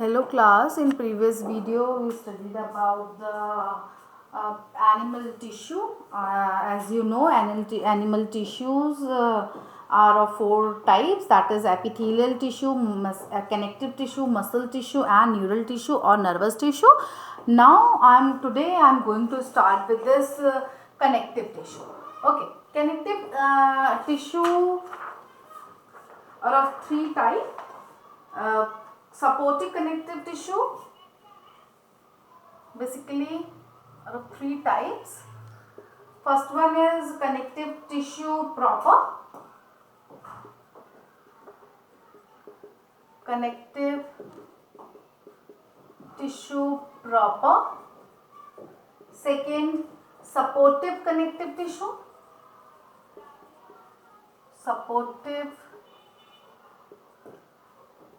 Hello class, in previous video we studied about the animal tissue. As you know, animal tissues are of four types, that is epithelial tissue, connective tissue, muscle tissue and neural tissue or nervous tissue. Now today I am going to start with this connective tissue. Okay, connective tissue are of three types. Supportive connective tissue basically are of three types. First one is connective tissue proper. Connective tissue proper. Second, supportive connective tissue. Supportive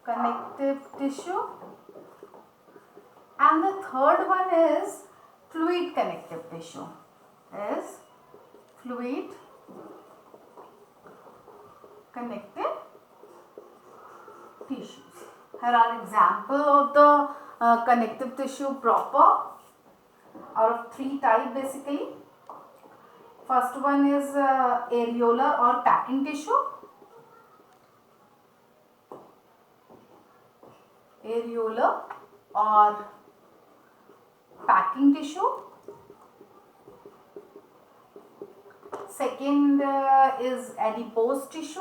connective tissue. And the third one is fluid connective tissue. Is fluid connective tissues. Here are example of the connective tissue proper, are of three types basically. First one is areolar or packing tissue. Areolar or packing tissue. Second is adipose tissue.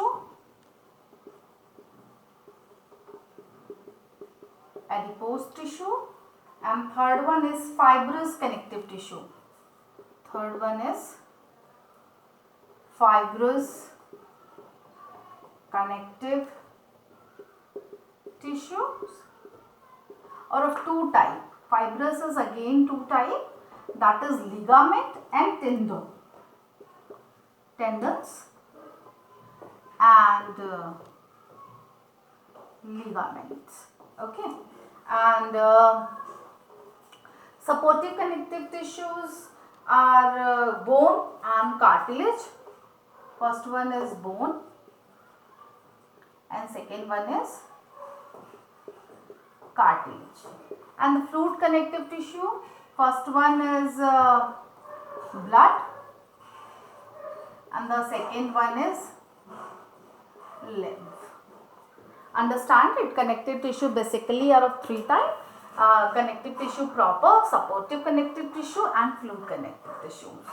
Adipose tissue. And third one is fibrous connective tissue. Third one is fibrous connective tissues, or of two type. Fibrous is again two type, that is ligament and tendon. Tendons and ligaments. Okay, and supportive connective tissues are bone and cartilage. First one is bone and second one is cartilage. And the fluid connective tissue, first one is blood and the second one is lymph. Understand it? Connective tissue basically are of three types. Connective tissue proper, supportive connective tissue and fluid connective tissues.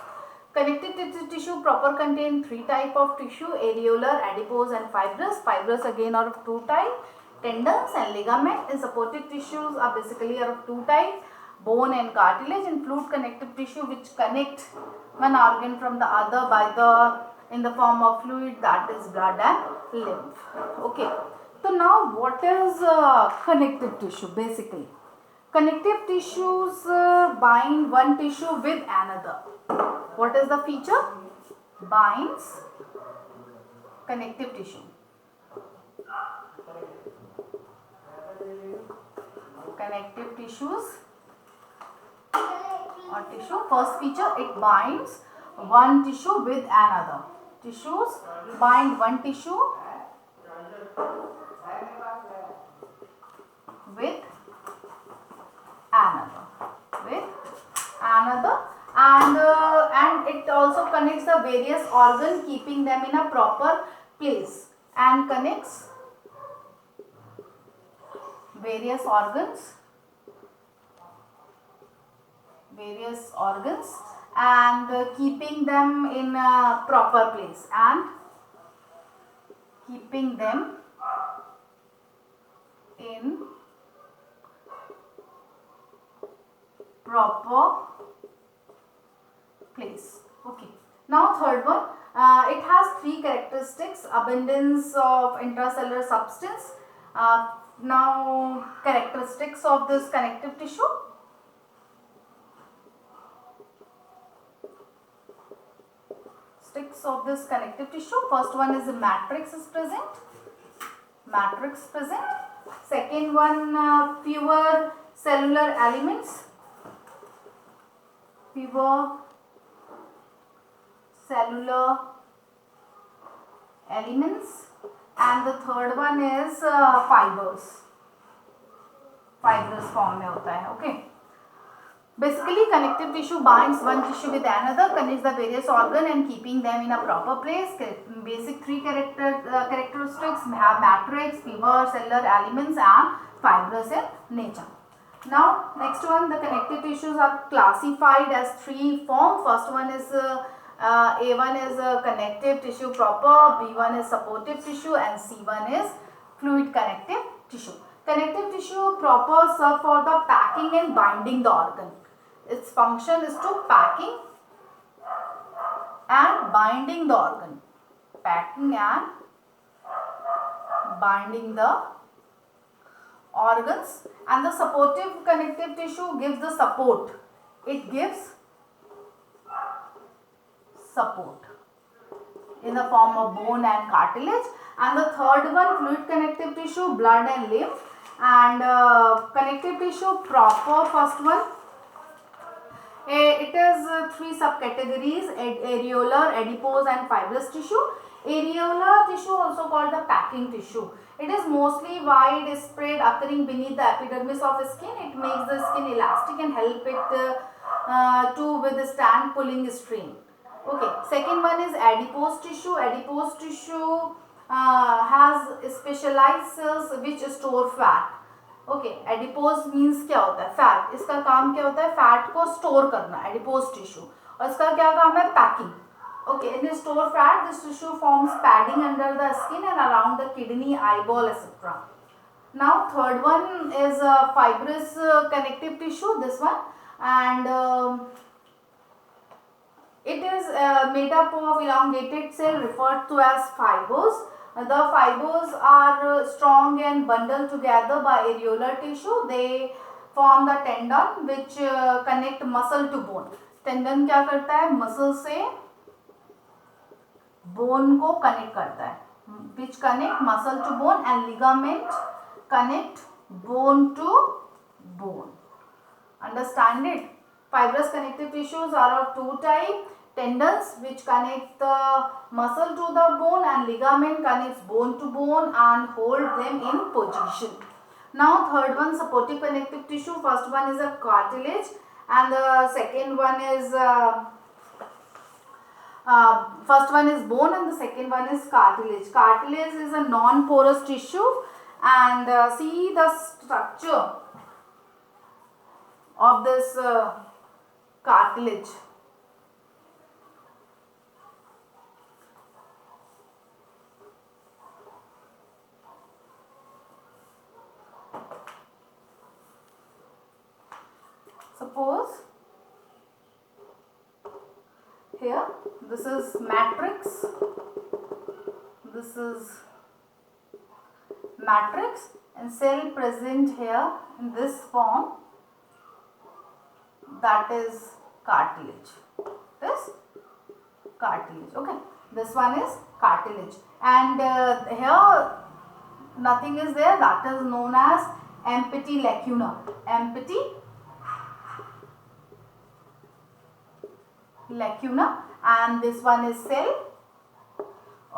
Connective tissue proper contain three types of tissue: areolar, adipose and fibrous. Fibrous again are of two types, tendons and ligament. And supportive tissues are basically are of two types, bone and cartilage. And fluid connective tissue which connect one organ from the other in the form of fluid, that is blood and lymph. Okay. So now what is connective tissue basically? Connective tissues bind one tissue with another. What is the feature? Binds connective tissue. Connective tissues or tissue, first feature, it binds one tissue with another. Tissues bind one tissue with another, and it also connects the various organs, keeping them in a proper place, and connects various organs and keeping them in a proper place and keeping them in proper place. Okay. Now third one, it has three characteristics: abundance of intracellular substance. Now characteristics of this connective tissue. Of this connective tissue, first one is the matrix is present. Matrix present. Second one, fewer cellular elements. Fewer cellular elements. And the third one is fibers. fibrous form में होता है. Okay. Basically, connective tissue binds one tissue with another, connects the various organ and keeping them in a proper place. Basic three characteristics have matrix, fiber, cellular elements, and fibrous in nature. Now, next one, the connective tissues are classified as three forms. First one is A1 is connective tissue proper, B1 is supportive tissue, and C1 is fluid connective tissue. Connective tissue proper serve for the packing and binding the organ. Its function is to packing and binding the organ. Packing and binding the organs. And the supportive connective tissue gives the support. It gives support in the form of bone and cartilage. And the third one, fluid connective tissue, blood and lymph. And connective tissue proper, first one, it is three subcategories: areolar, adipose, and fibrous tissue. Areolar tissue, also called the packing tissue. It is mostly wide spread, occurring beneath the epidermis of skin. It makes the skin elastic and help it to withstand pulling strain. Okay. Second one is adipose tissue. Adipose tissue has specialized cells which store fat. Okay, adipose means क्या होता है? Fat. इसका काम क्या होता है? Fat को store करना, एडिपोज टिश्यू. और इसका क्या काम है? Packing. Okay, in store fat this tissue forms padding under the skin and around the kidney, eyeball, etc. Now third one is fibrous connective tissue, this one, and it is made up of elongated cell referred to as fibers. The fibers are strong and bundled together by areolar tissue. They form the tendon which connect muscle to bone. Tendon क्या करता है? Muscle से bone को connect करता है. Which connect muscle to bone, and ligament connect bone to bone. Understand it? Fibrous connective tissues are of two types. Tendons which connect the muscle to the bone, and ligament connects bone to bone and hold them in position. Now third one, supportive connective tissue. First one is a cartilage and the second one is first one is bone and the second one is cartilage. Cartilage is a non-porous tissue, and see the structure of this cartilage. Suppose here this is matrix, this is matrix, and cell present here in this form, that is cartilage. This cartilage. Okay, this one is cartilage, and here nothing is there. That is known as empty lacuna. Empty lacuna, and this one is cell.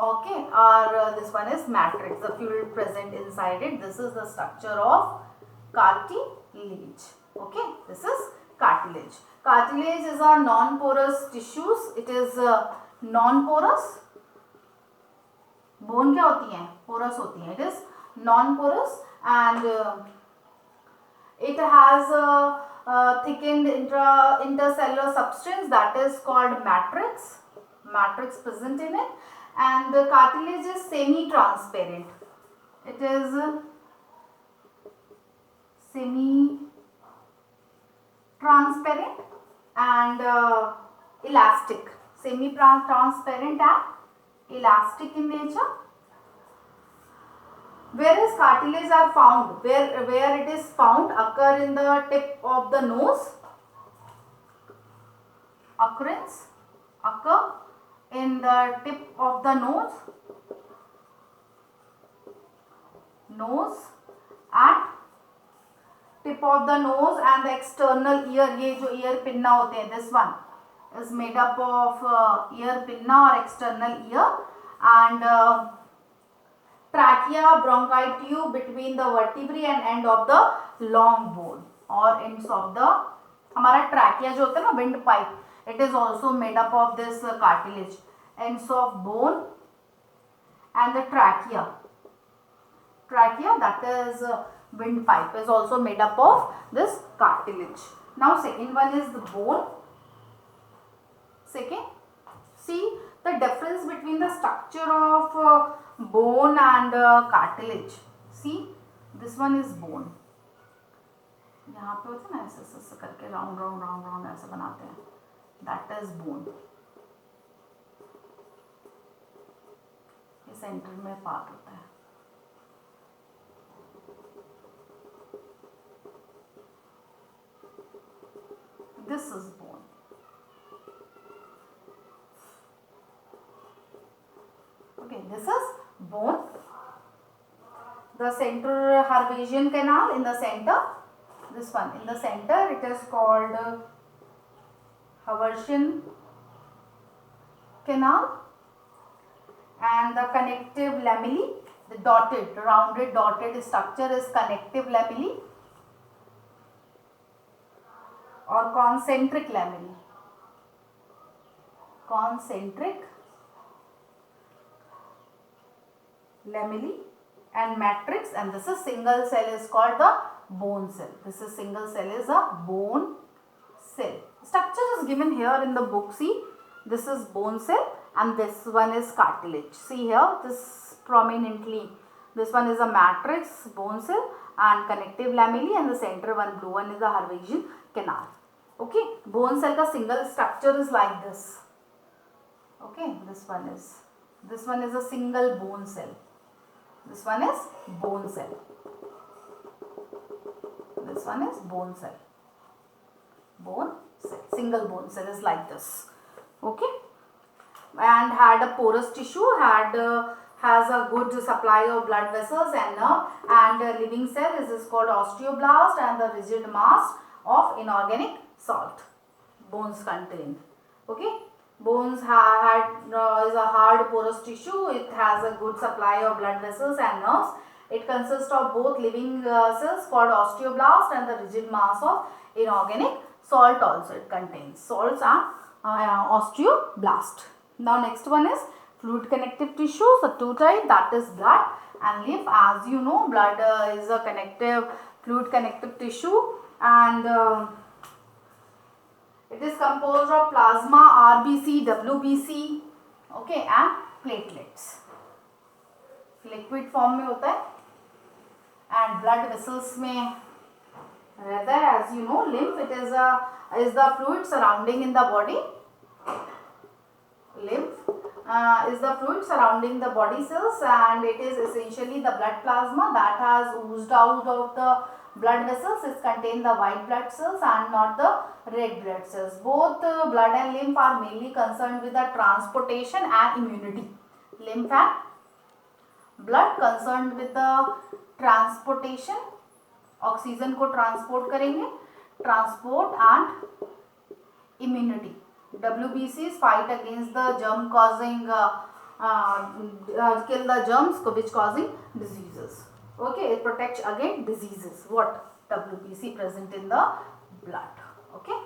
Okay, or this one is matrix, the fluid present inside it. This is the structure of cartilage. Okay, this is cartilage. Cartilage is a non-porous tissues. It is non-porous. Bone क्या होती है? Porous होती है. It is non-porous, and it has thickened intercellular substance, that is called matrix. Matrix present in it, and the cartilage is semi-transparent. It is semi-transparent and elastic. Semi-transparent and elastic in nature. Whereas cartilage are found, where it is found, occur in the tip of the nose. Occurrence occur in the tip of the nose, at tip of the nose, and the external ear. ये जो ear pinna होते हैं, this one is made up of ear pinna or external ear, and trachea, bronchi tube between the vertebrae and end of the long bone or ends of the, हमारा trachea जो होता है ना, windpipe, it is also made up of this cartilage, ends of bone and the trachea that is windpipe is also made up of this cartilage. Now second one is the bone. Second, see the difference between the structure of bone and cartilage. See, this one is bone. यहाँ पे होता है ना ऐसे ऐसे करके round round round round ऐसे बनाते हैं, that is bone. ये सेंटर में पार्ट होता है. This is bone. Okay, this is bone. The central Harvasian canal in the center. This one in the center, it is called Harvasian canal, and the connective lamellae, the dotted, rounded dotted structure is connective lamellae or concentric lamellae. Concentric lamellae and matrix, and this is single cell is called the bone cell. This is single cell is a bone cell. Structure is given here in the book. See, this is bone cell and this one is cartilage. See here, this prominently, this one is a matrix, bone cell and connective lamellae, and the center one blue one is the Harvasian canal. Okay, bone cell का single structure is like this. Okay, this one is a single bone cell. This one is bone cell. This one is bone cell. Bone cell, single bone cell is like this. Okay, and had a porous tissue, has a good supply of blood vessels and nerve, and living cell is called osteoblast, and the rigid mass of inorganic salt bones contain. Okay, bones is a hard porous tissue. It has a good supply of blood vessels and nerves. It consists of both living cells called osteoblast and the rigid mass of inorganic salt also. It contains salts and osteoblast. Now next one is fluid connective tissues, the two types, that is blood and lymph. As you know, blood is a fluid connective tissue, and it is composed of plasma, RBC, WBC, okay, and platelets. Liquid form में होता है and blood vessels में रहता है. As you know, lymph, it is the fluid surrounding in the body. Lymph is the fluid surrounding the body cells, and it is essentially the blood plasma that has oozed out of the blood vessels. It contains the white blood cells and not the red blood cells. Both blood and lymph are mainly concerned with the transportation and immunity. Lymph and blood concerned with the transportation, oxygen को transport करेंगे, transport and immunity. WBCs fight against the germ causing kill the germs which causing diseases. Okay, it protects against diseases. What? WBC present in the blood. Okay.